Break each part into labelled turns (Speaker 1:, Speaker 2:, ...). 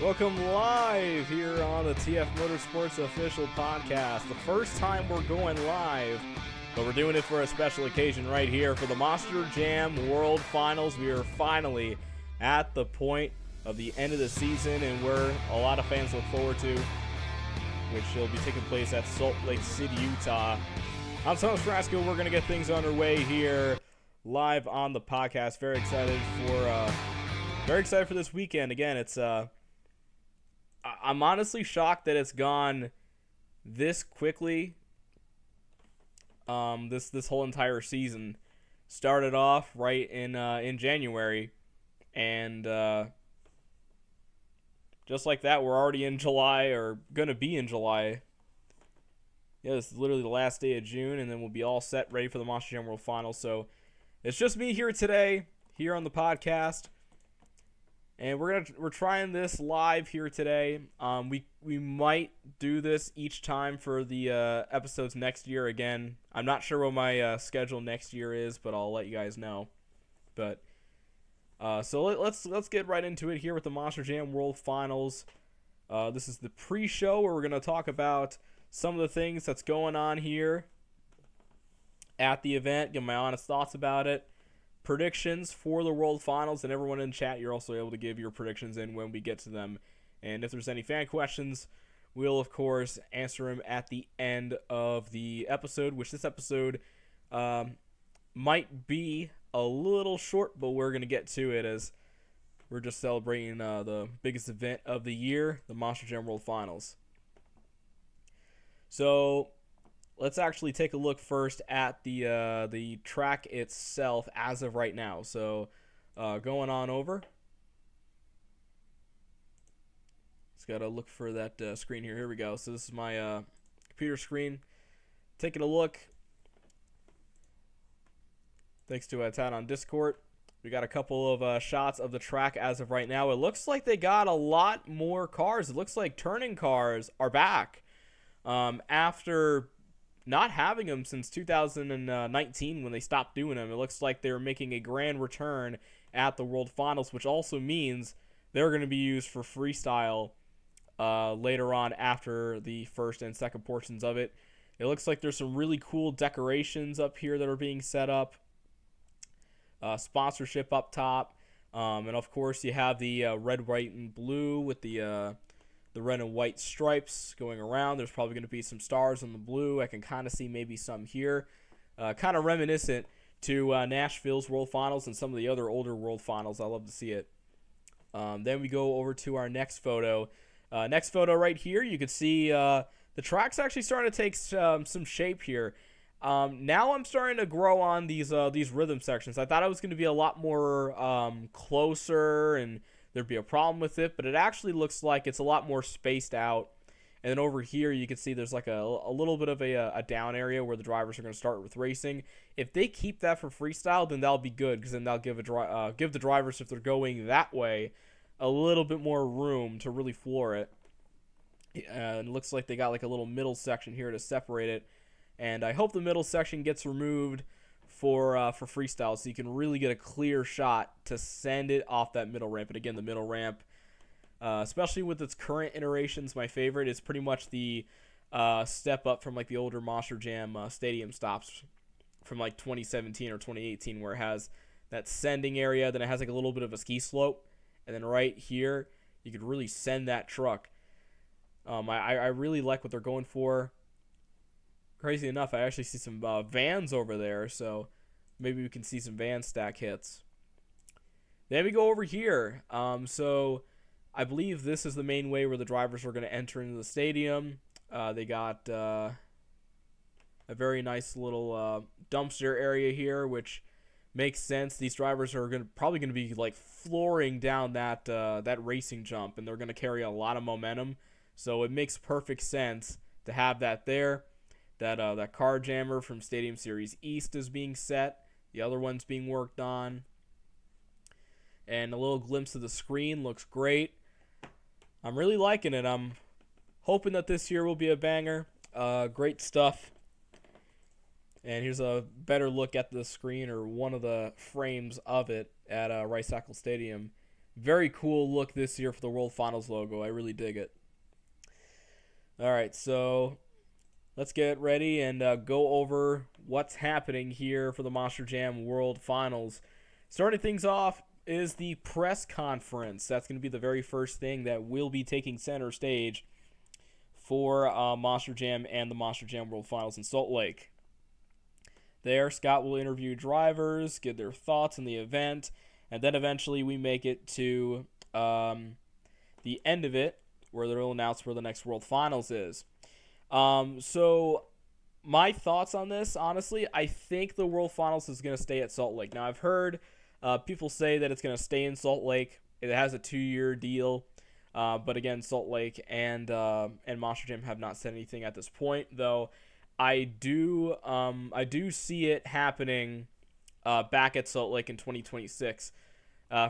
Speaker 1: Welcome live here on the TF Motorsports official podcast. The first time we're going live, but we're doing it for a special occasion right here for the Monster Jam World Finals. We are finally at the point of the end of the season and where a lot of fans look forward to, which will be taking place at Salt Lake City, Utah. I'm Thomas Frasco. We're going to get things underway here live on the podcast. Very excited for this weekend. Again, I'm honestly shocked that it's gone this quickly. This whole entire season started off right in January, and just like that, we're already in July, or gonna be in July. Yeah, this is literally the last day of June, and then we'll be all set, ready for the Monster Jam World Finals. So it's just me here today, here on the podcast. And we're trying this live here today. We might do this each time for the episodes next year again. I'm not sure what my schedule next year is, but I'll let you guys know. But so let's get right into it here with the Monster Jam World Finals. This is the pre-show where we're gonna talk about some of the things that's going on here at the event. Give my honest thoughts about it. Predictions for the World Finals, and everyone in chat, you're also able to give your predictions in when we get to them. And if there's any fan questions, we'll of course answer them at the end of the episode, which this episode might be a little short, but we're going to get to it as we're just celebrating the biggest event of the year, the Monster Jam World Finals. So let's actually take a look first at the track itself as of right now. So going on over. Just got to look for that screen here. Here we go. So this is my computer screen. Taking a look. Thanks to Tad on Discord. We got a couple of shots of the track as of right now. It looks like they got a lot more cars. It looks like turning cars are back. After not having them since 2019 when they stopped doing them. It looks like they're making a grand return at the World Finals, which also means they're going to be used for freestyle later on after the first and second portions of it. It looks like there's some really cool decorations up here that are being set up. Sponsorship up top. And of course you have the red, white, and blue with the red and white stripes going around. There's probably going to be some stars on the blue. I can kind of see maybe some here. Kind of reminiscent to Nashville's World Finals and some of the other older World Finals. I love to see it. Then we go over to our next photo. Next photo right here, you can see the track's actually starting to take some shape here. Now I'm starting to grow on these rhythm sections. I thought it was going to be a lot more closer and there'd be a problem with it, but it actually looks like it's a lot more spaced out. And then over here you can see there's like a little bit of a down area where the drivers are going to start with racing. If they keep that for freestyle, then that'll be good, because then they'll give the drivers, if they're going that way, a little bit more room to really floor it. And it looks like they got like a little middle section here to separate it, and I hope the middle section gets removed for freestyle, so you can really get a clear shot to send it off that middle ramp. And again, the middle ramp, especially with its current iterations, my favorite is pretty much the step up from like the older Monster Jam stadium stops from like 2017 or 2018, where it has that sending area, then it has like a little bit of a ski slope, and then right here you could really send that truck. I really like what they're going for. Crazy enough, I actually see some vans over there, so maybe we can see some van stack hits. Then we go over here. So I believe this is the main way where the drivers are going to enter into the stadium. They got a very nice little dumpster area here, which makes sense. These drivers are probably going to be like flooring down that racing jump, and they're going to carry a lot of momentum. So it makes perfect sense to have that there. That car jammer from Stadium Series East is being set. The other one's being worked on. And a little glimpse of the screen looks great. I'm really liking it. I'm hoping that this year will be a banger. Great stuff. And here's a better look at the screen, or one of the frames of it, at Rice-Eccles Stadium. Very cool look this year for the World Finals logo. I really dig it. All right, so let's get ready and go over what's happening here for the Monster Jam World Finals. Starting things off is the press conference. That's going to be the very first thing that will be taking center stage for Monster Jam and the Monster Jam World Finals in Salt Lake. There, Scott will interview drivers, give their thoughts on the event, and then eventually we make it to the end of it, where they'll announce where the next World Finals is. So my thoughts on this, honestly, I think the World Finals is going to stay at Salt Lake. Now, I've heard people say that it's going to stay in Salt Lake. It has a 2-year deal. But again, Salt Lake and Monster Jam have not said anything at this point, though. I do see it happening back at Salt Lake in 2026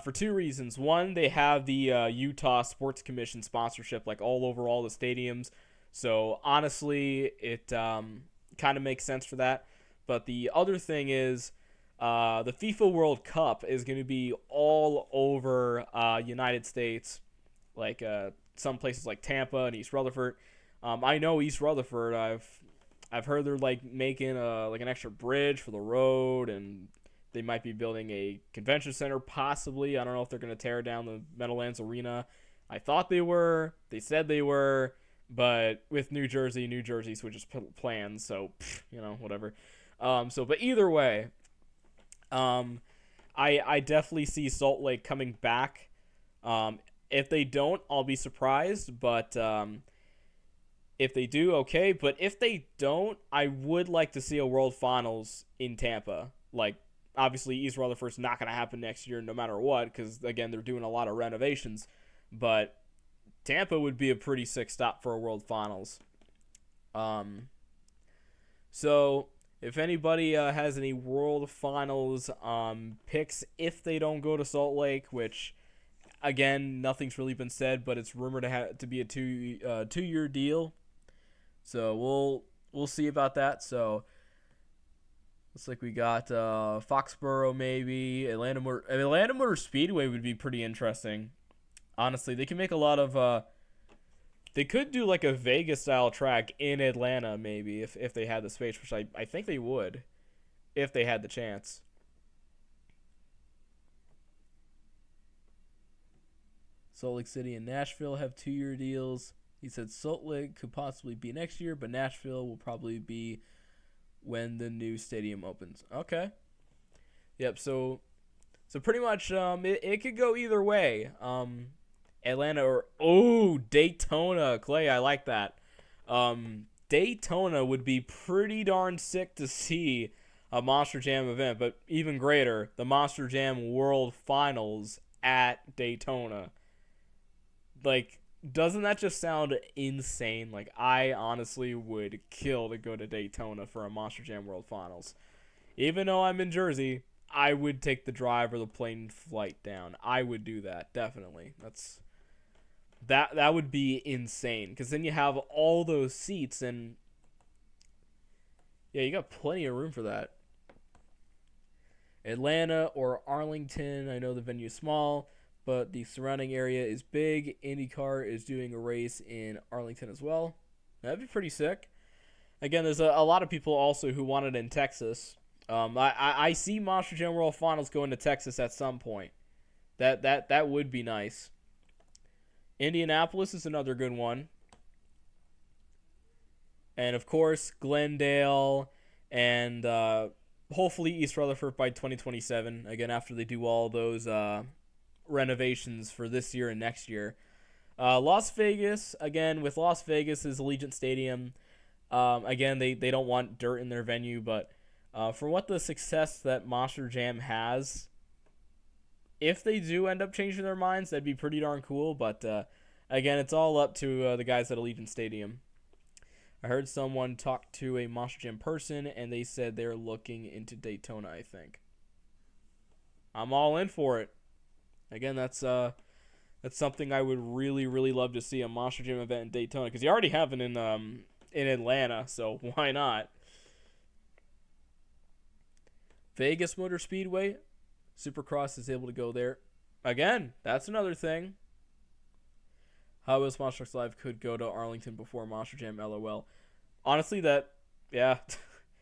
Speaker 1: for 2 reasons. One, they have the Utah Sports Commission sponsorship like all over all the stadiums. So honestly, it kind of makes sense for that. But the other thing is the FIFA World Cup is going to be all over United States, like some places like Tampa and East Rutherford. I know East Rutherford. I've heard they're like making like an extra bridge for the road, and they might be building a convention center possibly. I don't know if they're going to tear down the Meadowlands Arena. I thought they were. They said they were. But with New Jersey switches plans, so whatever. But either way, I definitely see Salt Lake coming back. If they don't, I'll be surprised. But if they do, okay. But if they don't, I would like to see a World Finals in Tampa. Like, obviously, East Rutherford's not going to happen next year no matter what, because, again, they're doing a lot of renovations. But Tampa would be a pretty sick stop for a World Finals. So if anybody has any World Finals picks, if they don't go to Salt Lake, which again nothing's really been said, but it's rumored to be a 2-year deal. So we'll see about that. So looks like we got Foxborough, maybe Atlanta Motor Speedway would be pretty interesting. Honestly, they can make a lot of they could do like a Vegas style track in Atlanta maybe if they had the space, which I think they would if they had the chance. Salt Lake City and Nashville have 2-year deals. He said Salt Lake could possibly be next year, but Nashville will probably be when the new stadium opens. Okay. Yep, so pretty much it could go either way. Atlanta or Daytona, Clay, I like that. Daytona would be pretty darn sick to see a Monster Jam event, but even greater, the Monster Jam World Finals at Daytona. Like, doesn't that just sound insane? Like, I honestly would kill to go to Daytona for a Monster Jam World Finals. Even though I'm in Jersey, I would take the drive or the plane flight down. I would do that, definitely. That would be insane, because then you have all those seats, and yeah, you got plenty of room for that. Atlanta or Arlington, I know the venue is small, but the surrounding area is big. IndyCar is doing a race in Arlington as well. That'd be pretty sick. Again, there's a lot of people also who want it in Texas. I see Monster Jam World Finals going to Texas at some point. That would be nice. Indianapolis is another good one. And, of course, Glendale and hopefully East Rutherford by 2027. Again, after they do all those renovations for this year and next year. Las Vegas, again, with Las Vegas is Allegiant Stadium. Again, they don't want dirt in their venue, but for what the success that Monster Jam has, if they do end up changing their minds, that'd be pretty darn cool. But again, it's all up to the guys at Allegiant Stadium. I heard someone talk to a Monster Jam person, and they said they're looking into Daytona, I think. I'm all in for it. Again, that's something I would really, really love to see, a Monster Jam event in Daytona, because you already have it in Atlanta, so why not? Vegas Motor Speedway, Supercross is able to go there. again, that's another thing. How is Monster Trucks Live could go to Arlington before Monster Jam? LOL. Honestly, that yeah.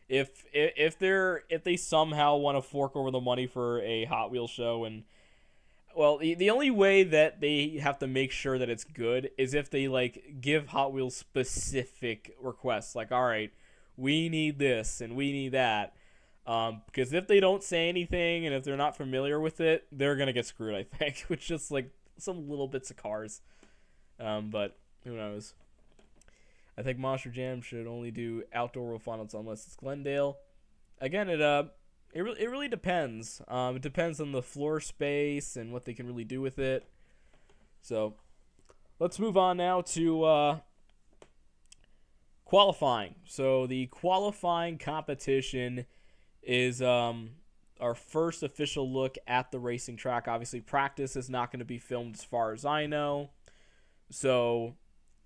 Speaker 1: if they somehow want to fork over the money for a Hot Wheels show, and well, the only way that they have to make sure that it's good is if they like give Hot Wheels specific requests, like, all right, we need this and we need that. Because if they don't say anything and if they're not familiar with it, they're gonna get screwed, I think, with just like some little bits of cars. But who knows? I think Monster Jam should only do outdoor world finals unless it's Glendale. Again, it really depends. It depends on the floor space and what they can really do with it. So let's move on now to qualifying. So the qualifying competition is our first official look at the racing track. Obviously, practice is not going to be filmed as far as I know. So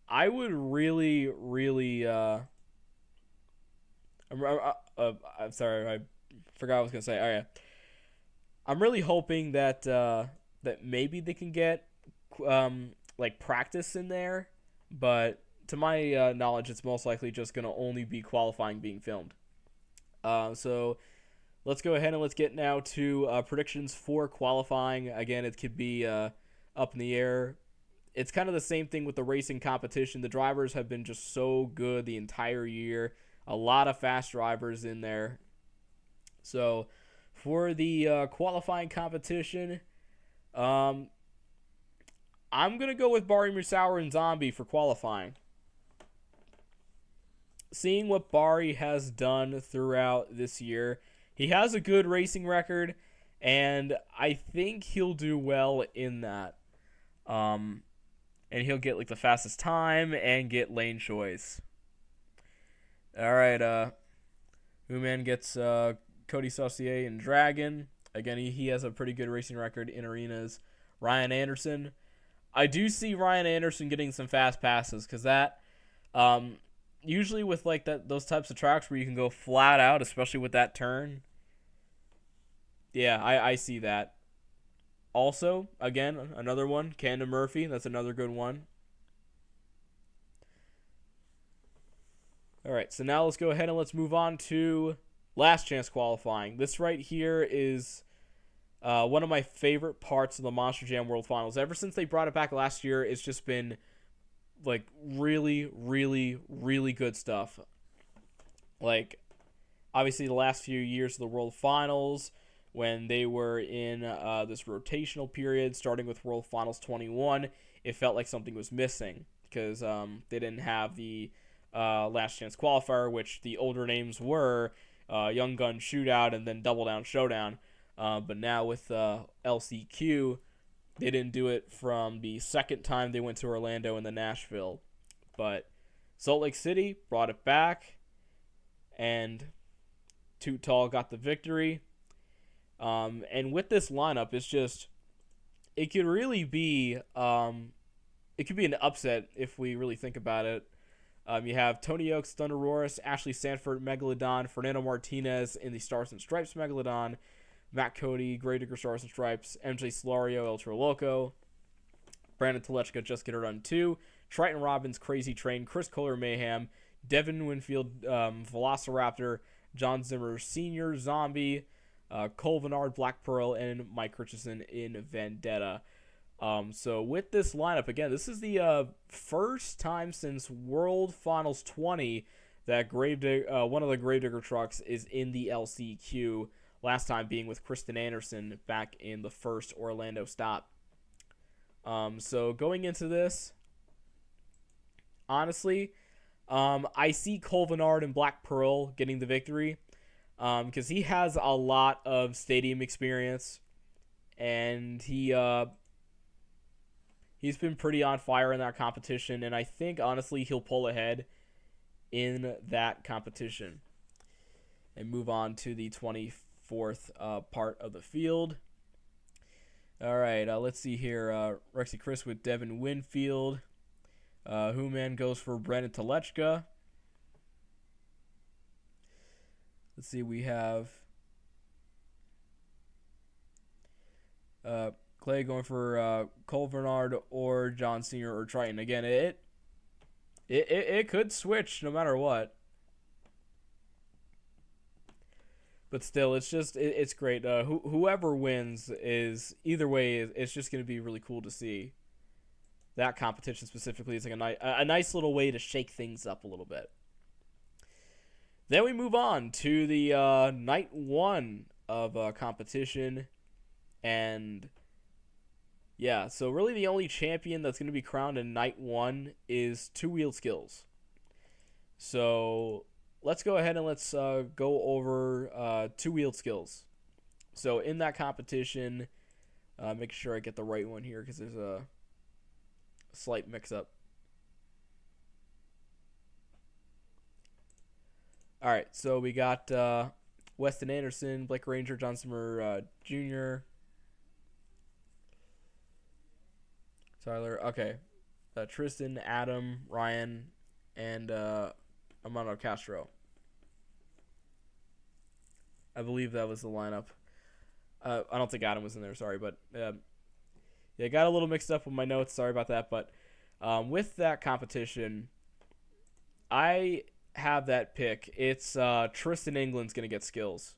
Speaker 1: I would really, I'm sorry, I forgot what I was gonna say. Oh yeah, I'm really hoping that that maybe they can get like practice in there, but to my knowledge, it's most likely just gonna only be qualifying being filmed. So let's go ahead and let's get now to predictions for qualifying. Again, it could be up in the air. It's kind of the same thing with the racing competition. The drivers have been just so good the entire year. A lot of fast drivers in there. So for the qualifying competition, I'm going to go with Bari Musauer and Zombie for qualifying. Seeing what Bari has done throughout this year, he has a good racing record, and I think he'll do well in that. And he'll get like the fastest time and get lane choice. All right, Uman gets Cody Saucier and Dragon. Again, he has a pretty good racing record in arenas. Ryan Anderson. I do see Ryan Anderson getting some fast passes because that usually with like those types of tracks where you can go flat out, especially with that turn. Yeah, I see that. Also, again, another one, Camden Murphy. That's another good one. All right, so now let's go ahead and let's move on to last chance qualifying. This right here is one of my favorite parts of the Monster Jam World Finals. Ever since they brought it back last year, it's just been like really, really, really good stuff. Like, obviously, the last few years of the World Finals, when they were in this rotational period, starting with World Finals 21, it felt like something was missing because they didn't have the last chance qualifier, which the older names were Young Gun Shootout and then Double Down Showdown. But now with LCQ, they didn't do it from the second time they went to Orlando and then Nashville. But Salt Lake City brought it back, and Too Tall got the victory. And with this lineup, it's just, it could really be, it could be an upset if we really think about it. You have Tony Oaks, Thunder Roars, Ashley Sanford, Megalodon, Fernando Martinez in the Stars and Stripes Megalodon, Matt Cody, Gravedigger Stars and Stripes, MJ Solario, Ultra Loco, Brandon Telechka, Just Get It Done 2, Triton Robbins, Crazy Train, Chris Kohler, Mayhem, Devin Winfield, Velociraptor, John Zimmer Sr., Zombie, Cole Vennard, Black Pearl, and Mike Richardson in Vendetta. So with this lineup, again, this is the first time since World Finals 20 that one of the Gravedigger trucks is in the LCQ. Last time being with Kristen Anderson back in the first Orlando stop. So going into this, honestly, I see Cole Vennard and Black Pearl getting the victory. Because he has a lot of stadium experience, and he's been pretty on fire in that competition, and I think, honestly, he'll pull ahead in that competition. And move on to the 24th part of the field. All right, let's see here. Rexy Chris with Devin Winfield. Human goes for Brandon Telechka. Let's see, we have Clay going for Cole Bernard or John Senior or Triton. Again, it could switch no matter what. But still, it's great. Whoever wins is either way. It's just going to be really cool to see. That competition specifically is like a nice little way to shake things up a little bit. Then we move on to the night one of competition, and yeah, so really the only champion that's going to be crowned in night one is two-wheel skills. So let's go ahead and let's go over two-wheel skills. So in that competition, make sure I get the right one here because there's a slight mix-up. All right, so we got Weston Anderson, Blake Ranger, John Zimmer Jr., Tyler. Okay, Tristan, Adam, Ryan, and Amano Castro. I believe that was the lineup. I don't think Adam was in there. Sorry, but yeah, got a little mixed up with my notes. Sorry about that. But with that competition, I have that pick. It's Tristan England's going to get skills.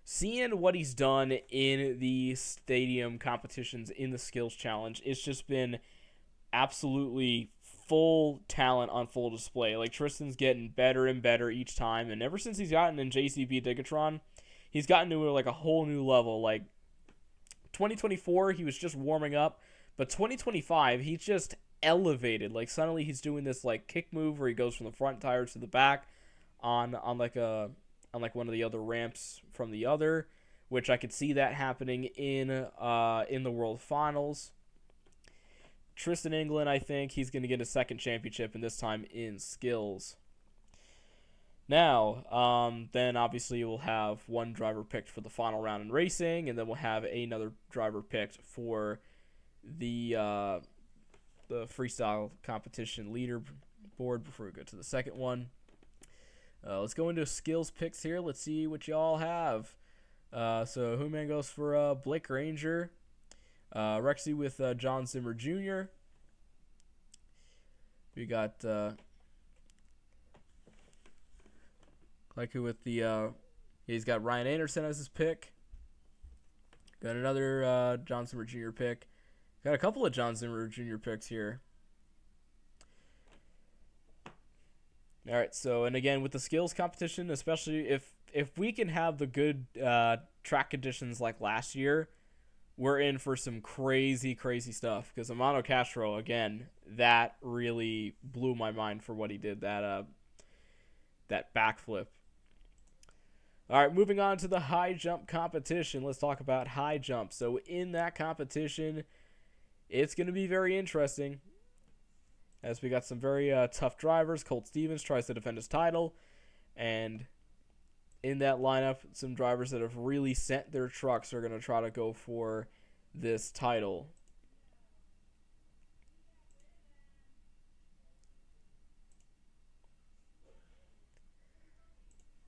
Speaker 1: Seeing what he's done in the stadium competitions in the skills challenge, it's just been absolutely full talent on full display. Like, Tristan's getting better and better each time, and ever since he's gotten in JCB Digatron, he's gotten to like a whole new level. Like 2024, he was just warming up, but 2025, he's just elevated. Like, suddenly he's doing this like kick move where he goes from the front tire to the back on one of the other ramps from the other, which I could see that happening in the World Finals. Tristan England, I think he's going to get a second championship, and this time in skills. Now, then obviously we'll have one driver picked for the final round in racing, and then we'll have another driver picked for the freestyle competition leaderboard before we go to the second one. Let's go into skills picks here. Let's see what y'all have. So Human goes for Blake Ranger. Rexy with John Zimmer Jr. We got Kleku with he's got Ryan Anderson as his pick. Got another John Zimmer Jr. pick. Got a couple of John Zimmer Jr. picks here. All right, so, and again, with the skills competition, especially if we can have the good track conditions like last year, we're in for some crazy, crazy stuff. Because Amano Castro, again, that really blew my mind for what he did, that backflip. All right, moving on to the high jump competition. Let's talk about high jump. So in that competition, it's going to be very interesting, as we got some very tough drivers. Colt Stevens tries to defend his title, and in that lineup, some drivers that have really sent their trucks are going to try to go for this title.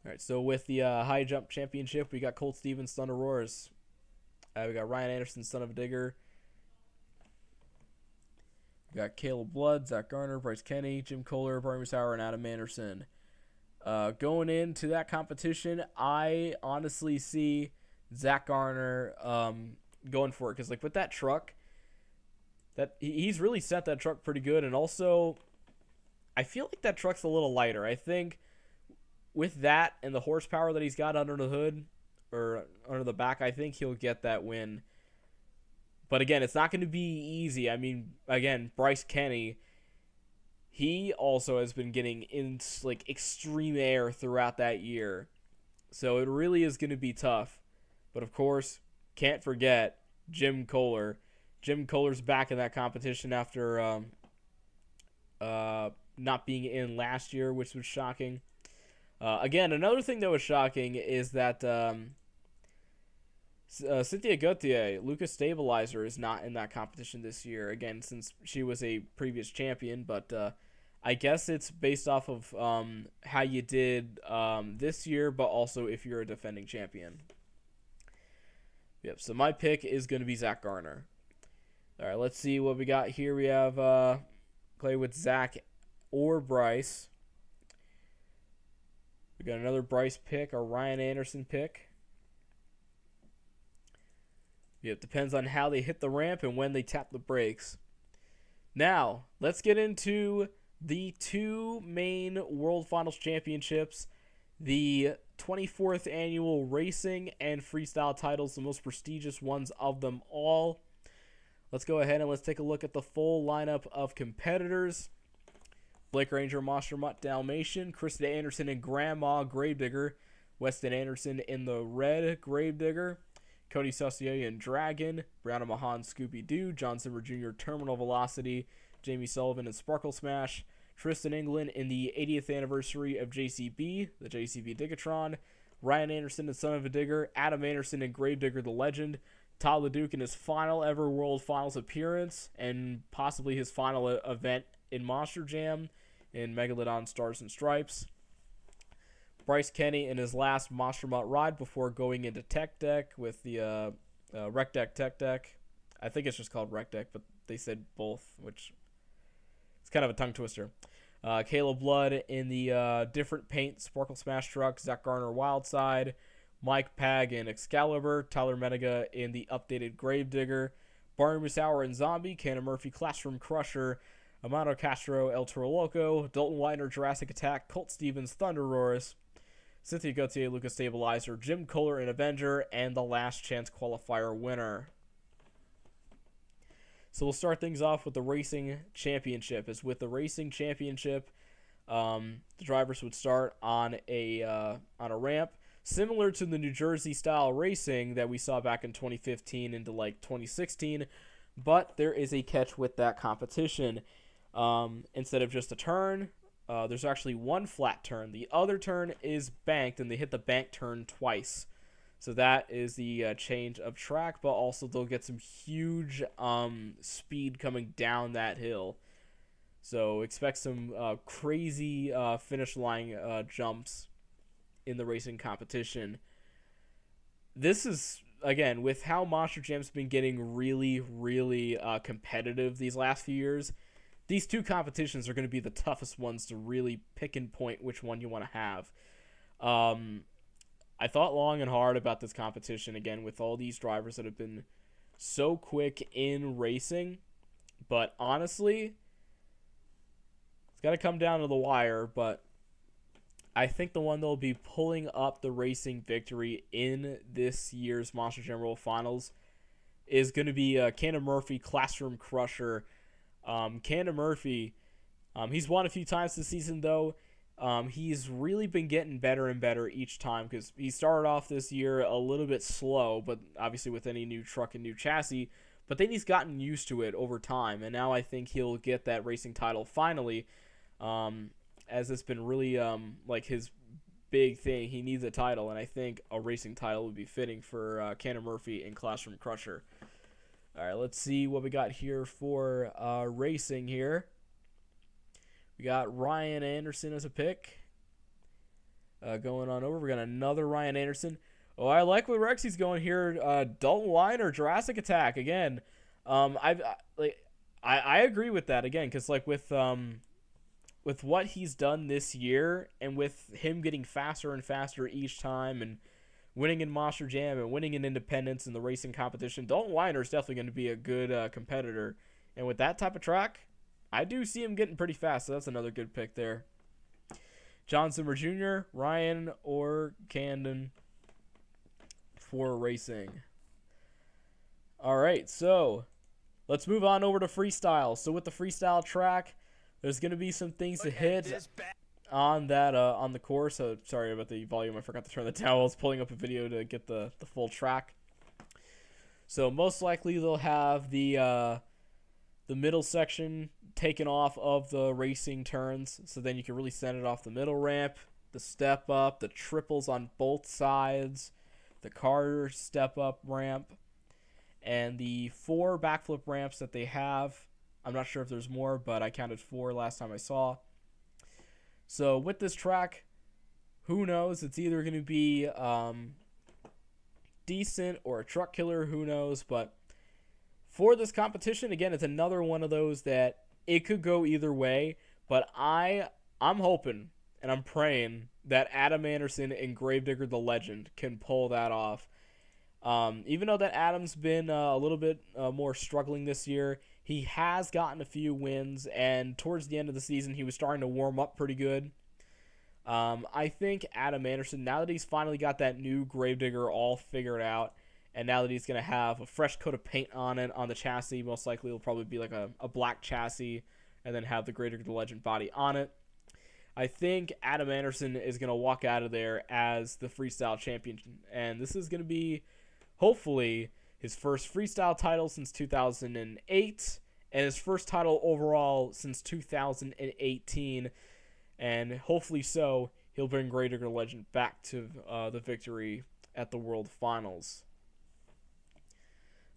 Speaker 1: All right, so with the high jump championship, we got Colt Stevens, Thunder Roars. We got Ryan Anderson, Son of a Digger. We got Caleb Blood, Zach Garner, Bryce Kenny, Jim Kohler, Barney Sauer, and Adam Anderson. Going into that competition, I honestly see Zach Garner going for it, because like with that truck, that he's really sent that truck pretty good, and also I feel like that truck's a little lighter. I think with that and the horsepower that he's got under the hood or under the back, I think he'll get that win. But again, it's not going to be easy. I mean, again, Bryce Kenny, he also has been getting in like extreme air throughout that year. So it really is going to be tough. But of course, can't forget Jim Kohler. Jim Kohler's back in that competition after not being in last year, which was shocking. Again, another thing that was shocking is that Cynthia Gauthier, Lucas Stabilizer, is not in that competition this year. Again, since she was a previous champion, but I guess it's based off of how you did this year, but also if you're a defending champion. Yep, so my pick is going to be Zach Garner. All right, let's see what we got here. We have play with Zach or Bryce. We got another Bryce pick, a Ryan Anderson pick. It depends on how they hit the ramp and when they tap the brakes. Now, let's get into the two main World Finals Championships, the 24th annual racing and freestyle titles, the most prestigious ones of them all. Let's go ahead and let's take a look at the full lineup of competitors. Blake Ranger, Monster Mutt Dalmatian, Kristen Anderson and Grandma Gravedigger, Weston Anderson in the red Gravedigger, Cody Saucier Dragon, Brianna Mahan Scooby-Doo, John Zimmer Jr. Terminal Velocity, Jamie Sullivan and Sparkle Smash, Tristan England in the 80th anniversary of JCB, the JCB Diggatron, Ryan Anderson and Son of a Digger, Adam Anderson and Gravedigger the Legend, Todd LeDuc in his final ever World Finals appearance and possibly his final event in Monster Jam in Megalodon Stars and Stripes. Bryce Kenny in his last Monster Mutt ride before going into Tech Deck with the Rec Deck Tech Deck. I think it's just called Rec Deck, but they said both, which is kind of a tongue twister. Caleb Blood in the different paint Sparkle Smash Truck, Zach Garner Wildside, Mike Pag in Excalibur, Tyler Menega in the updated Gravedigger, Barney Musauer in Zombie, Cannon Murphy Classroom Crusher, Amado Castro El Toro Loco, Dalton Widener Jurassic Attack, Colt Stevens Thunder Roars, Cynthia Gauthier Lucas Stabilizer, Jim Kohler in Avenger, and the Last Chance Qualifier winner. So we'll start things off with the Racing Championship. As with the Racing Championship, the drivers would start on a ramp, similar to the New Jersey style racing that we saw back in 2015 into like 2016, but there is a catch with that competition. Instead of just a turn, there's actually one flat turn. The other turn is banked, and they hit the bank turn twice. So that is the change of track, but also they'll get some huge speed coming down that hill. So expect some crazy finish line jumps in the racing competition. This is, again, with how Monster Jam's been getting really, really competitive these last few years, these two competitions are going to be the toughest ones to really pick and point which one you want to have. I thought long and hard about this competition, again, with all these drivers that have been so quick in racing, but honestly, it's got to come down to the wire, but I think the one that will be pulling up the racing victory in this year's Monster Jam World Finals is going to be Cannon Murphy Classroom Crusher. Cannon Murphy, he's won a few times this season, though. He's really been getting better and better each time because he started off this year a little bit slow, but obviously with any new truck and new chassis, but then he's gotten used to it over time, and now I think he'll get that racing title finally. As it's been really like his big thing. He needs a title, and I think a racing title would be fitting for Cannon Murphy and Classroom Crusher. All right, let's see what we got here for racing here. We got Ryan Anderson as a pick. Going on over, we got another Ryan Anderson. Oh, I like where Rexy's going here. Dalton Weiner, Jurassic Attack again. I agree with that again because like with what he's done this year and with him getting faster and faster each time and winning in Monster Jam and winning in Independence and the racing competition, Dalton Weiner is definitely going to be a good competitor. And with that type of track, I do see him getting pretty fast, so that's another good pick there. John Zimmer Jr., Ryan, or Camden for racing. All right, so let's move on over to freestyle. So with the freestyle track, there's going to be some things to hit on that on the course. So sorry about the volume. I forgot to turn the down while I was pulling up a video to get the full track. So most likely they'll have the middle section taken off of the racing turns, so then you can really send it off the middle ramp, the step up, the triples on both sides, the car step up ramp, and the 4 backflip ramps that they have. I'm not sure if there's more, but I counted 4 last time I saw. So with this track, who knows? It's either going to be decent or a truck killer, who knows. But for this competition, again, it's another one of those that it could go either way. But I'm hoping and I'm praying that Adam Anderson and Gravedigger the Legend can pull that off. Even though that Adam's been a little bit more struggling this year, he has gotten a few wins, and towards the end of the season, he was starting to warm up pretty good. I think Adam Anderson, now that he's finally got that new Gravedigger all figured out, and now that he's going to have a fresh coat of paint on it, on the chassis, most likely it'll probably be like a black chassis, and then have the Gravedigger the Legend body on it. I think Adam Anderson is going to walk out of there as the freestyle champion, and this is going to be, hopefully, his first freestyle title since 2008, and his first title overall since 2018, and hopefully so, he'll bring Gravedigger the Legend back to the victory at the World Finals.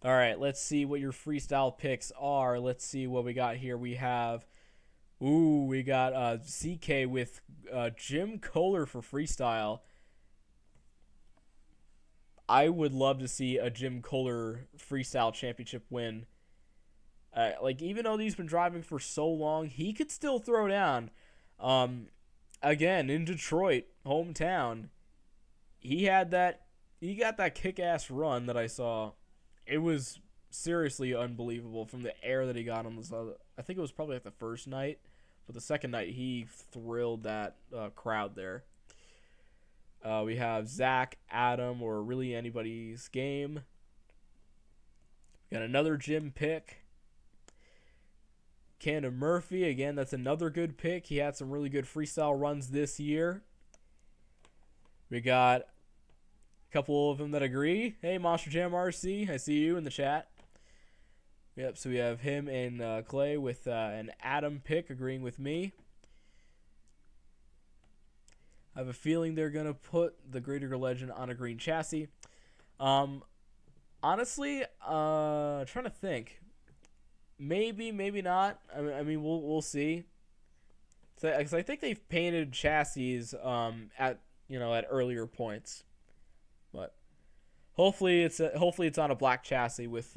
Speaker 1: All right, let's see what your freestyle picks are. Let's see what we got here. We got CK with Jim Kohler for freestyle. I would love to see a Jim Kohler freestyle championship win. Even though he's been driving for so long, he could still throw down. Again, in Detroit, hometown, he got that kick-ass run that I saw. It was seriously unbelievable from the air that he got on this. I think it was probably like the first night, but the second night he thrilled that crowd there. We have Zach, Adam, or really anybody's game. Got another Jim pick. Camden Murphy, again, that's another good pick. He had some really good freestyle runs this year. We got a couple of them that agree. Hey, Monster Jam RC, I see you in the chat. Yep, so we have him and Clay with an Adam pick agreeing with me. I have a feeling they're going to put the Gravedigger Legend on a green chassis. Honestly, trying to think. Maybe, maybe not. I mean, we'll see. Because I think they've painted chassis at earlier points, but hopefully it's on a black chassis with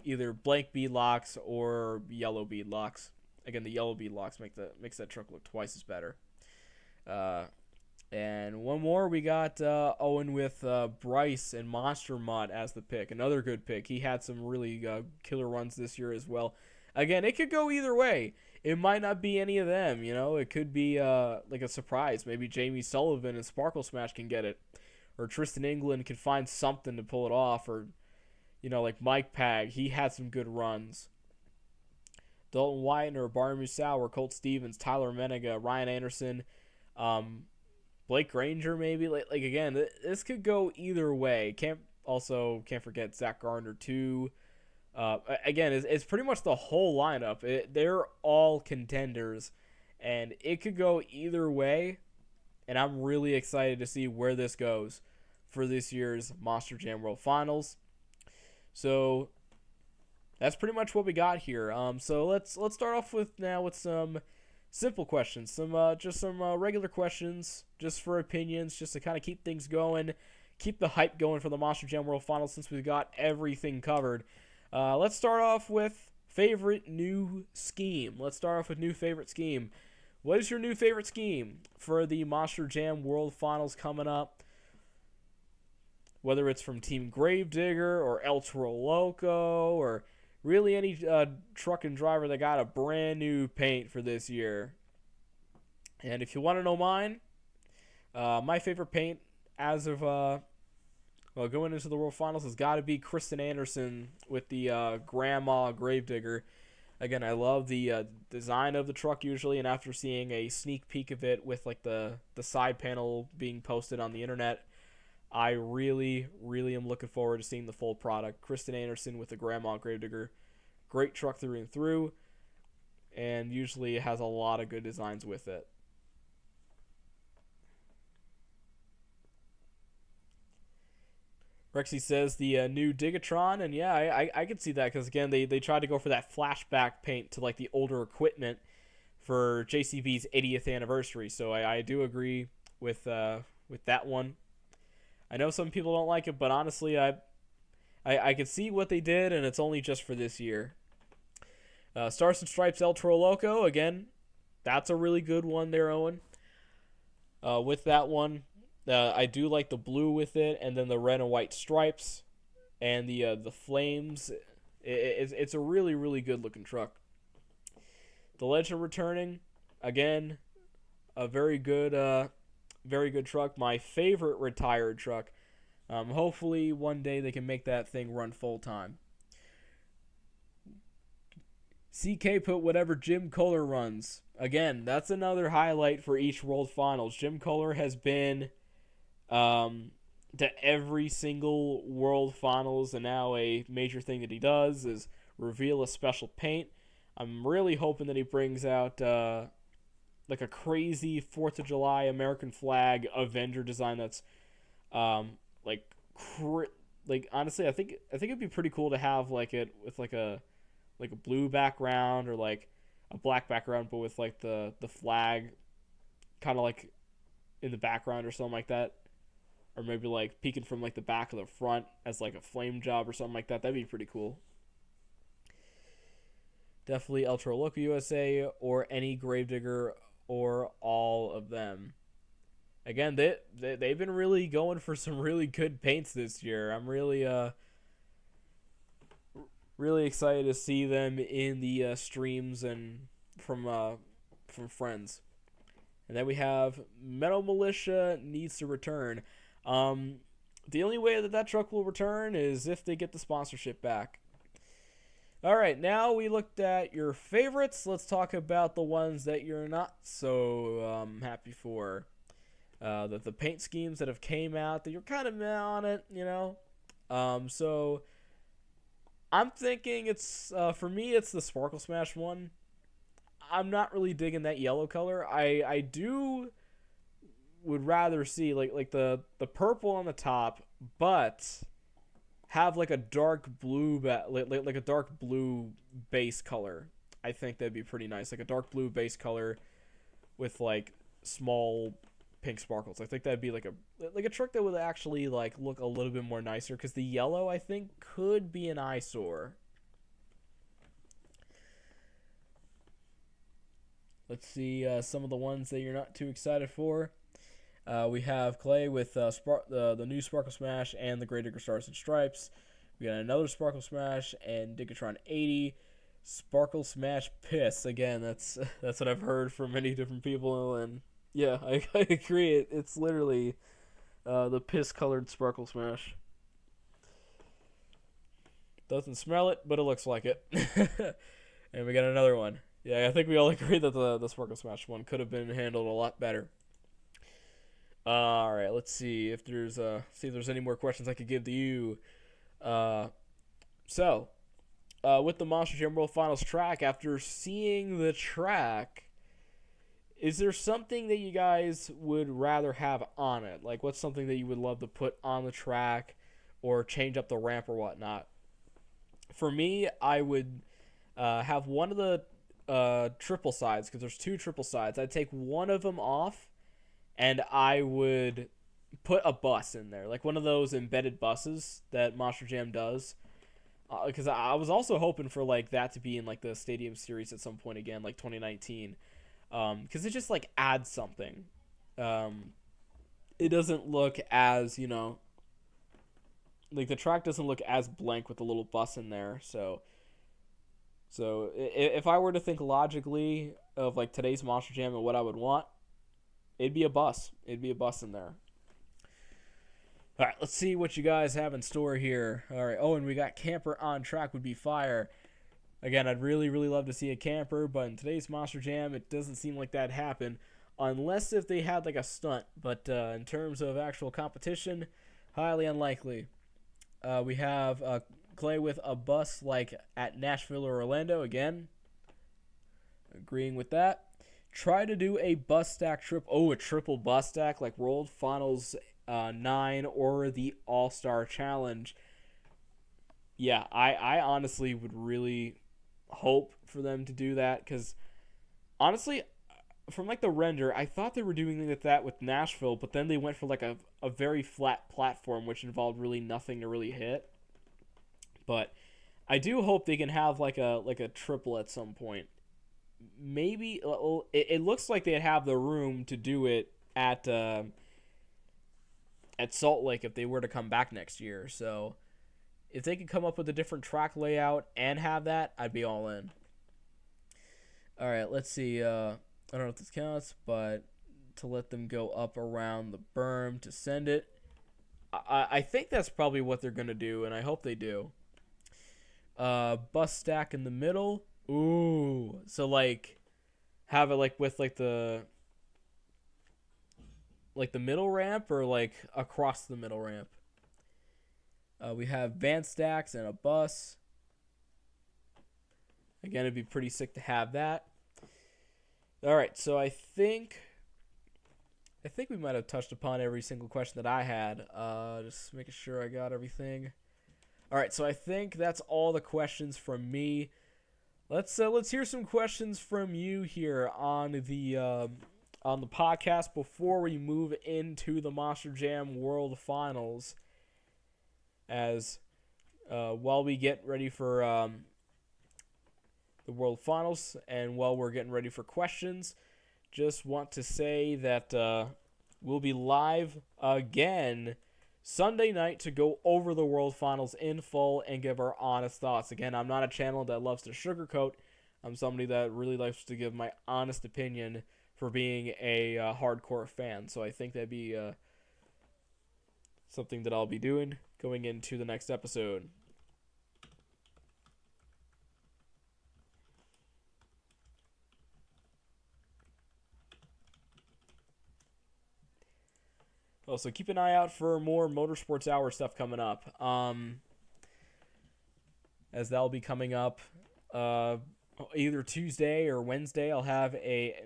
Speaker 1: either blank bead locks or yellow bead locks. Again, the yellow bead locks makes that truck look twice as better. And one more, we got Owen with Bryce and Monster Mod as the pick. Another good pick. He had some really killer runs this year as well. Again, it could go either way. It might not be any of them, It could be like a surprise. Maybe Jamie Sullivan and Sparkle Smash can get it. Or Tristan England can find something to pull it off. Or, like Mike Pag. He had some good runs. Dalton Whitener, Barry Musauer, Colt Stevens, Tyler Menega, Ryan Anderson, Blake Granger, maybe. Like again, this could go either way. Can't forget Zach Gardner too. Again, it's pretty much the whole lineup. They're all contenders, and it could go either way. And I'm really excited to see where this goes for this year's Monster Jam World Finals. So that's pretty much what we got here. So let's start off with some simple questions, some regular questions, just for opinions, just to kind of keep things going, keep the hype going for the Monster Jam World Finals since we've got everything covered. Let's start off with favorite new scheme. What is your new favorite scheme for the Monster Jam World Finals coming up? Whether it's from Team Gravedigger or El Toro Loco or really any truck and driver that got a brand new paint for this year. And if you want to know mine, my favorite paint as of going into the World Finals has got to be Kristen Anderson with the Grandma Gravedigger. Again, I love the design of the truck usually, and after seeing a sneak peek of it with like the side panel being posted on the internet, I really, really am looking forward to seeing the full product. Kristen Anderson with the Grandma Gravedigger. Great truck through and through, and usually has a lot of good designs with it. Rexy says the new Digatron, and yeah, I could see that because, again, they tried to go for that flashback paint to like the older equipment for JCB's 80th anniversary, so I do agree with that one. I know some people don't like it, but honestly, I could see what they did, and it's only just for this year. Stars and Stripes El Toro Loco, again, that's a really good one there, Owen. With that one, I do like the blue with it, and then the red and white stripes, and the flames. It's a really, really good looking truck. The Legend returning, again, a very good truck. My favorite retired truck. Hopefully one day they can make that thing run full time. CK put whatever Jim Kohler runs. Again, that's another highlight for each World Finals. Jim Kohler has been to every single World Finals, and now a major thing that he does is reveal a special paint. I'm really hoping that he brings out like a crazy 4th of July American flag Avenger design that's like honestly, I think it'd be pretty cool to have like it with like a blue background, or like a black background, but with like the flag kind of like in the background or something like that, or maybe like peeking from like the back of the front as like a flame job or something like that. That'd be pretty cool. Definitely El Toro Loco USA, or any Gravedigger, or all of them. Again, they've been really going for some really good paints this year. I'm really excited to see them in the streams and from friends. And then we have Metal Militia needs to return. The only way that truck will return is if they get the sponsorship back. All right, now we looked at your favorites. Let's talk about the ones that you're not so happy for. The paint schemes that have came out that you're kind of meh on it, you know. So I'm thinking it's for me it's the Sparkle Smash one. I'm not really digging that yellow color. I would rather see like the purple on the top, but have like a dark blue like a dark blue base color. I think that'd be pretty nice, like a dark blue base color with like small pink sparkles. I think that'd be like a truck that would actually like look a little bit more nicer, because the yellow I think could be an eyesore. Let's see some of the ones that you're not too excited for. We have Clay with the new Sparkle Smash and the Gravedigger Stars and Stripes. We got another Sparkle Smash and Digatron 80. Sparkle Smash Piss. Again, that's what I've heard from many different people, and yeah, I agree. It's literally the piss-colored Sparkle Smash. Doesn't smell it, but it looks like it. And we got another one. Yeah, I think we all agree that the Sparkle Smash one could have been handled a lot better. All right, let's see if there's any more questions I could give to you. So, with the Monster Jam World Finals track, after seeing the track, is there something that you guys would rather have on it? Like, what's something that you would love to put on the track, or change up the ramp or whatnot? For me, I would have one of the triple sides, because there's 2 triple sides. I'd take one of them off, and I would put a bus in there, like one of those embedded buses that Monster Jam does. Because I was also hoping for like that to be in like the Stadium Series at some point again, like 2019. Because it just like adds something. It doesn't look as, you know, like the track doesn't look as blank with the little bus in there. So if I were to think logically of like today's Monster Jam and what I would want, it'd be a bus. It'd be a bus in there. All right, let's see what you guys have in store here. All right, and we got camper on track would be fire. Again, I'd really, really love to see a camper, but in today's Monster Jam, it doesn't seem like that'd happen, unless if they had like a stunt. But in terms of actual competition, highly unlikely. We have Clay with a bus like at Nashville or Orlando. Again, agreeing with that. Try to do a bus stack trip. Oh, a triple bus stack like World Finals 9 or the All-Star Challenge. Yeah, I honestly would really hope for them to do that, because honestly, from like the render, I thought they were doing that with Nashville, but then they went for like a very flat platform, which involved really nothing to really hit. But I do hope they can have like a triple at some point. Maybe it looks like they'd have the room to do it at Salt Lake if they were to come back next year. So if they could come up with a different track layout and have that, I'd be all in. All right, let's see. I don't know if this counts, but to let them go up around the berm to send it. I think that's probably what they're going to do, and I hope they do. Bus stack in the middle. Ooh. So, like, have it, like, with, like the middle ramp or, like, across the middle ramp. We have van stacks and a bus. Again, it'd be pretty sick to have that. All right, so I think we might have touched upon every single question that I had. Just making sure I got everything. All right, so I think that's all the questions from me. Let's hear some questions from you here on the podcast before we move into the Monster Jam World Finals. As while we get ready for the World Finals and while we're getting ready for questions, just want to say that we'll be live again Sunday night to go over the World Finals in full and give our honest thoughts. Again, I'm not a channel that loves to sugarcoat. I'm somebody that really likes to give my honest opinion for being a hardcore fan. So I think that'd be something that I'll be doing going into the next episode. Also, keep an eye out for more Motorsports Hour stuff coming up. As that'll be coming up either Tuesday or Wednesday. I'll have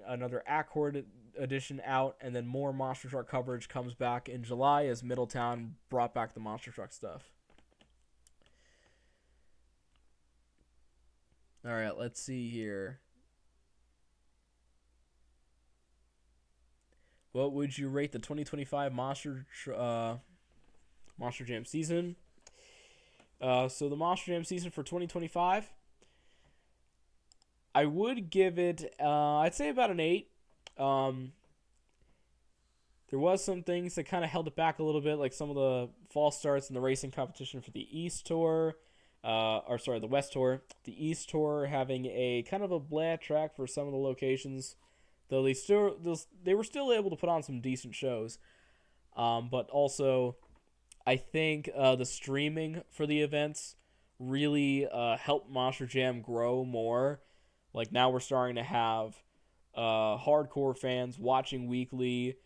Speaker 1: another Accord edition out, and then more Monster Truck coverage comes back in July as Middletown brought back the Monster Truck stuff. All right, let's see here. What would you rate the 2025 Monster Jam season? So the Monster Jam season for 2025, I would give it, I'd say about an 8. There was some things that kind of held it back a little bit, like some of the false starts in the racing competition for the East Tour, the West Tour. The East Tour having a kind of a bland track for some of the locations, though they were still able to put on some decent shows. But also, I think the streaming for the events really helped Monster Jam grow more. Like now we're starting to have hardcore fans watching weekly,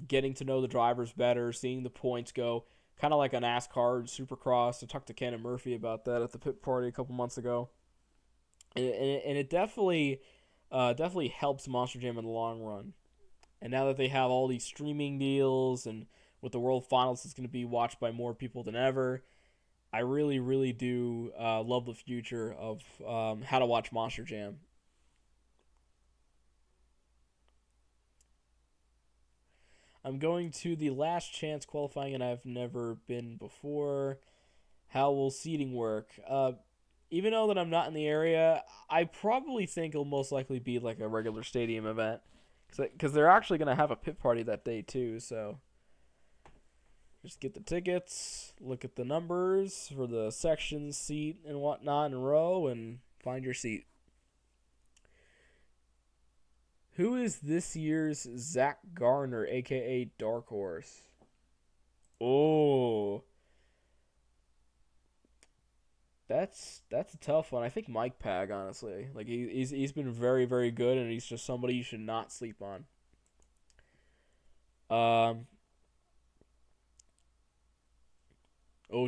Speaker 1: getting to know the drivers better, seeing the points go, kind of like a NASCAR Supercross. I talked to Ken and Murphy about that at the pit party a couple months ago, and it definitely helps Monster Jam in the long run. And now that they have all these streaming deals, and with the World Finals, it's going to be watched by more people than ever. I really, really do love the future of how to watch Monster Jam. I'm going to the last chance qualifying, and I've never been before. How will seating work? Even though that I'm not in the area, I probably think it'll most likely be like a regular stadium event. Because they're actually going to have a pit party that day too, so just get the tickets, look at the numbers for the section, seat, and whatnot in row, and find your seat. Who is this year's Zach Garner, a.k.a. Dark Horse? Oh. That's a tough one. I think Mike Pag, honestly. Like he's been very, very good, and he's just somebody you should not sleep on.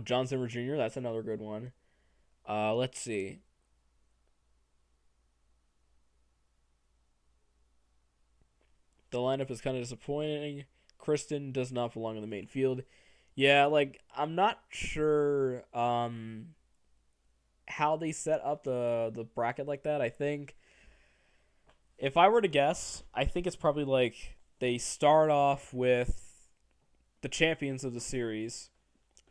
Speaker 1: John Zimmer Jr., that's another good one. Let's see. The lineup is kind of disappointing. Kristen does not belong in the main field. Yeah, like I'm not sure how they set up the bracket like that. I think If I were to guess, I think it's probably like they start off with the champions of the series.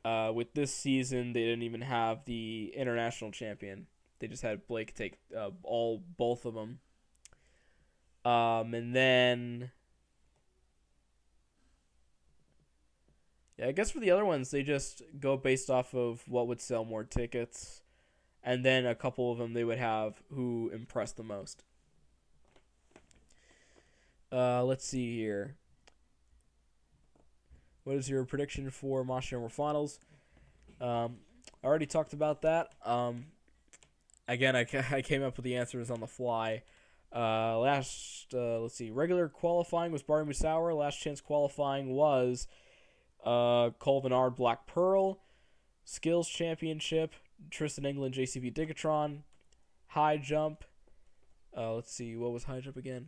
Speaker 1: With this season, they didn't even have the international champion. They just had Blake take both of them. And then, yeah, I guess for the other ones, they just go based off of what would sell more tickets, and then a couple of them they would have who impressed the most. Let's see here. What is your prediction for Monster Jam Finals? I already talked about that. Again, I came up with the answers on the fly. Let's see. Regular qualifying was Barry Musauer. Last chance qualifying was Colvinard Black Pearl. Skills Championship, Tristan England, JCB Digatron. High jump. Let's see. What was high jump again?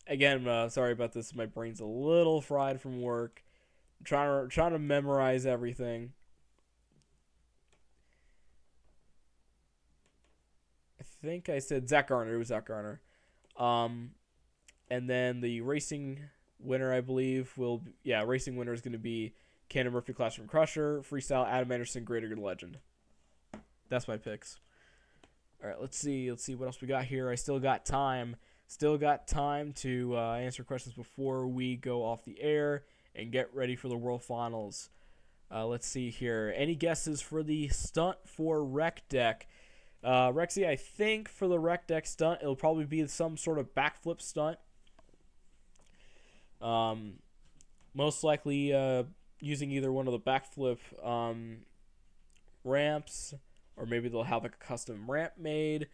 Speaker 1: Again, sorry about this. My brain's a little fried from work. I'm trying to memorize everything. I think I said Zach Garner. It was Zach Garner. And then the racing winner, I believe, racing winner is going to be Cannon Murphy, Classroom Crusher, Freestyle, Adam Anderson, Greater Good Legend. That's my picks. All right, let's see what else we got here. I still got time. Still got time to answer questions before we go off the air and get ready for the World Finals. Let's see here. Any guesses for the stunt for Rec Deck? Rexy, I think for the Rec Deck stunt, it'll probably be some sort of backflip stunt. Most likely using either one of the backflip ramps, or maybe they'll have like a custom ramp made.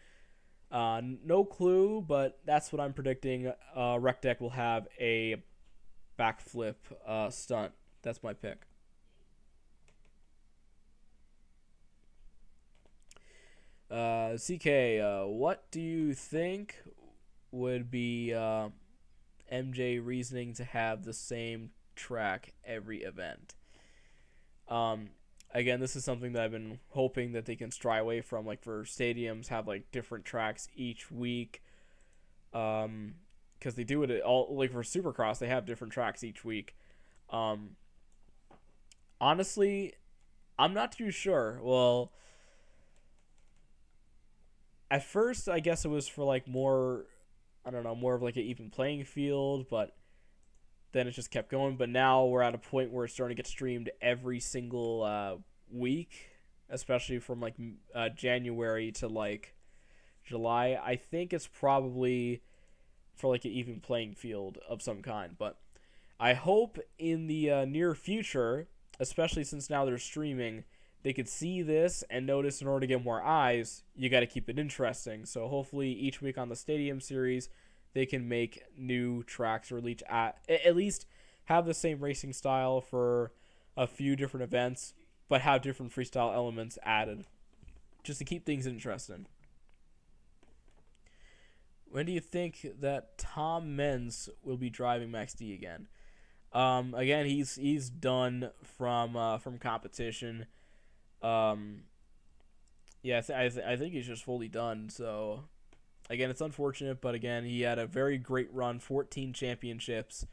Speaker 1: No clue, but that's what I'm predicting. Rec Deck will have a backflip stunt. That's my pick. CK, what do you think would be MJ reasoning to have the same track every event? Again, this is something that I've been hoping that they can stray away from, like for stadiums, have like different tracks each week. Because they do it all, like for Supercross, they have different tracks each week. Honestly, I'm not too sure. Well, at first, I guess it was for like more, I don't know, more of like an even playing field, but then it just kept going. But now we're at a point where it's starting to get streamed every single week, especially from like January to like July. I think it's probably for like an even playing field of some kind. But I hope in the near future, especially since now they're streaming, they could see this and notice in order to get more eyes, you got to keep it interesting. So hopefully each week on the Stadium Series, they can make new tracks, or at least have the same racing style for a few different events, but have different freestyle elements added, just to keep things interesting. When do you think that Tom Menz will be driving Max D again? Again, he's done from competition. I think he's just fully done. So, again, it's unfortunate, but again, he had a very great run, 14 championships.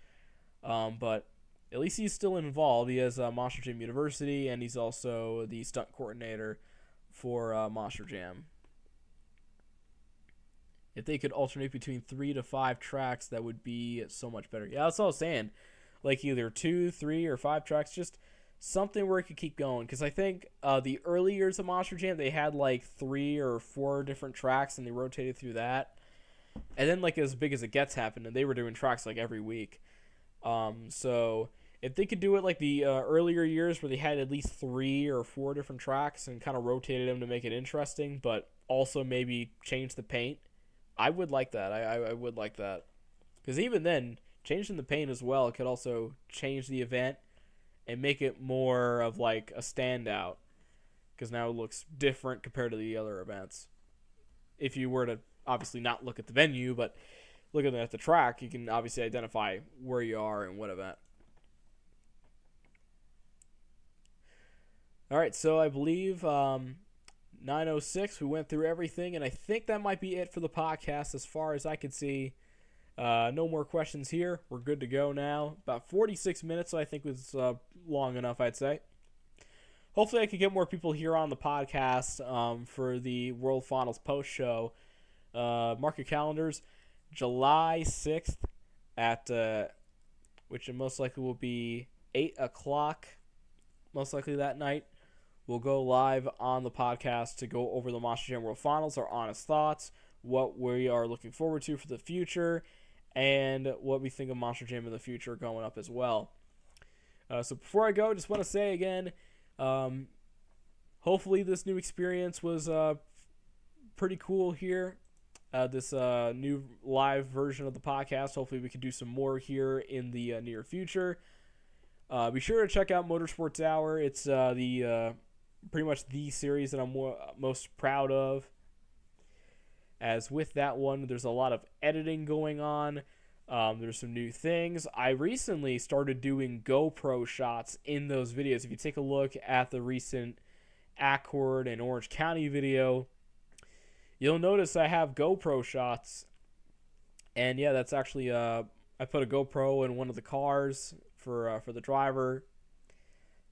Speaker 1: But at least he's still involved. He has Monster Jam University, and he's also the stunt coordinator for Monster Jam. If they could alternate between 3 to 5 tracks, that would be so much better. Yeah, that's all I was saying. Like either 2, 3, or 5 tracks, just something where it could keep going. Because I think the early years of Monster Jam, they had like 3 or 4 different tracks, and they rotated through that. And then like As Big as It Gets happened, and they were doing tracks like every week. So if they could do it like the earlier years where they had at least 3 or 4 different tracks and kind of rotated them to make it interesting, but also maybe change the paint, I would like that. I would like that. Because even then, changing the paint as well could also change the event and make it more of like a standout. Because now it looks different compared to the other events. If you were to obviously not look at the venue, but looking at the track, you can obviously identify where you are and what event. All right, so I believe 9:06. We went through everything, and I think that might be it for the podcast as far as I can see. No more questions here. We're good to go now. About 46 minutes, so I think was long enough, I'd say. Hopefully I could get more people here on the podcast for the World Finals post-show. Mark your calendars. July 6th at, which most likely will be 8 o'clock, most likely that night. We'll go live on the podcast to go over the Monster Jam World Finals, our honest thoughts, what we are looking forward to for the future, and what we think of Monster Jam in the future going up as well. So before I go, I just want to say again, hopefully this new experience was pretty cool here. This new live version of the podcast. Hopefully we can do some more here in the near future. Be sure to check out Motorsports Hour. It's the pretty much the series that I'm most proud of. As with that one, there's a lot of editing going on. There's some new things. I recently started doing GoPro shots in those videos. If you take a look at the recent Accord and Orange County video, you'll notice I have GoPro shots. And yeah, that's actually, I put a GoPro in one of the cars for the driver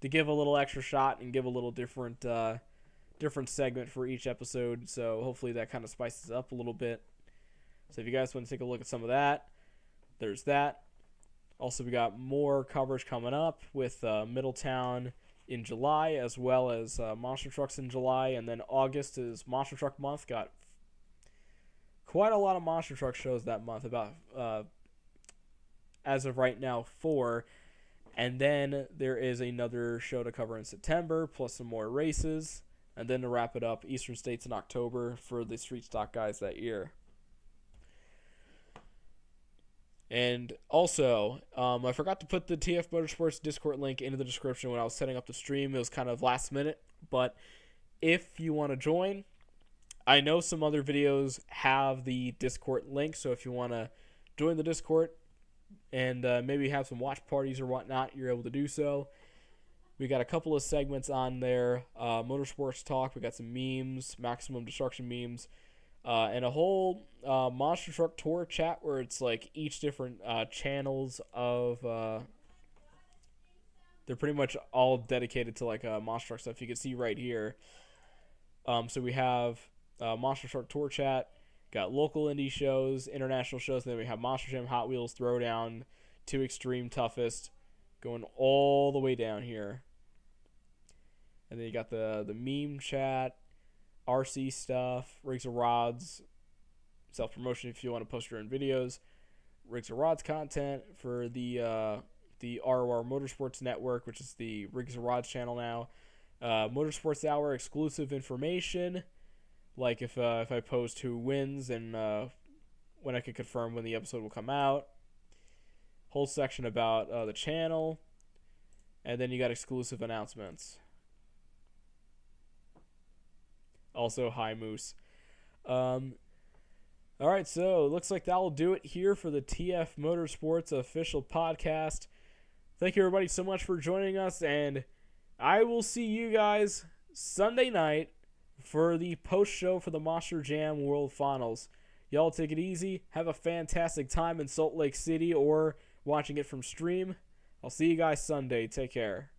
Speaker 1: to give a little extra shot and give a little different segment for each episode. So hopefully that kind of spices it up a little bit. So if you guys want to take a look at some of that, there's that. Also, we got more coverage coming up with Middletown in July, as well as Monster Trucks in July. And then August is Monster Truck Month. Got quite a lot of Monster Truck shows that month. About, as of right now, 4. And then there is another show to cover in September, plus some more races. And then to wrap it up, Eastern States in October for the Street Stock guys that year. And also, I forgot to put the TF Motorsports Discord link into the description when I was setting up the stream. It was kind of last minute. But if you want to join, I know some other videos have the Discord link. So if you want to join the Discord and maybe have some watch parties or whatnot, you're able to do so. We got a couple of segments on there. Motorsports Talk. We got some memes, Maximum Destruction memes. And a whole Monster Truck Tour chat where it's like each different channels of... they're pretty much all dedicated to like Monster Truck stuff. You can see right here. So we have Monster Truck Tour chat. Got local indie shows, international shows. And then we have Monster Jam, Hot Wheels, Throwdown, 2 Extreme Toughest. Going all the way down here. And then you got the meme chat. RC stuff, Rigs of Rods, self-promotion if you want to post your own videos, Rigs of Rods content for the ROR Motorsports Network, which is the Rigs of Rods channel now, Motorsports Hour exclusive information, like if I post who wins and when I can confirm when the episode will come out, whole section about the channel, and then you got exclusive announcements. Also, hi, Moose. All right, so it looks like that will do it here for the TF Motorsports official podcast. Thank you, everybody, so much for joining us, and I will see you guys Sunday night for the post-show for the Monster Jam World Finals. Y'all take it easy. Have a fantastic time in Salt Lake City or watching it from stream. I'll see you guys Sunday. Take care.